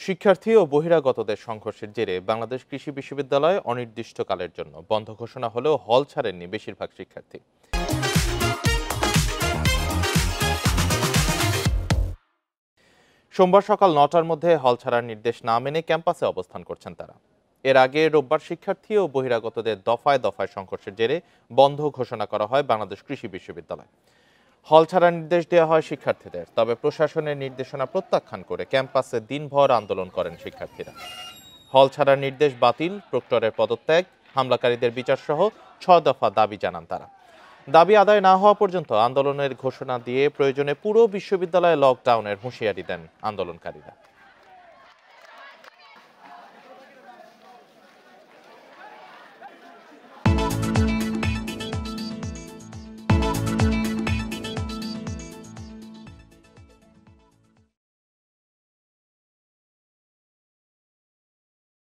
শিক্ষার্থী ও বহিরাগতদের সংঘর্ষের জেরে বাংলাদেশ কৃষি বিশ্ববিদ্যালয় অনির্দিষ্টকালের জন্য বন্ধ ঘোষণা হলেও হল ছাড়েননি বেশিরভাগ শিক্ষার্থী। সোমবার সকাল ৯টার মধ্যে হল ছাড়ার নির্দেশ না মেনে ক্যাম্পাসে অবস্থান করছেন তারা। এর আগে রোববার শিক্ষার্থী ও বহিরাগতদের দফায় দফায় সংঘর্ষের জেরে বন্ধ ঘোষণা করা হয় বাংলাদেশ কৃষি বিশ্ববিদ্যালয়। হল ছাড়ার নির্দেশ দেওয়া হয় শিক্ষার্থীদের, তবে প্রশাসনের নির্দেশনা প্রত্যাখ্যান করে ক্যাম্পাসে দিনভর আন্দোলন করেন শিক্ষার্থীরা। হল ছাড়ার নির্দেশ বাতিল, প্রক্টরের পদত্যাগ, হামলাকারীদের বিচারসহ ৬ দফা দাবি জানান তারা। দাবি আদায় না হওয়া পর্যন্ত আন্দোলনের ঘোষণা দিয়ে প্রয়োজনে পুরো বিশ্ববিদ্যালয়ে লকডাউনের হুঁশিয়ারি দেন আন্দোলনকারীরা।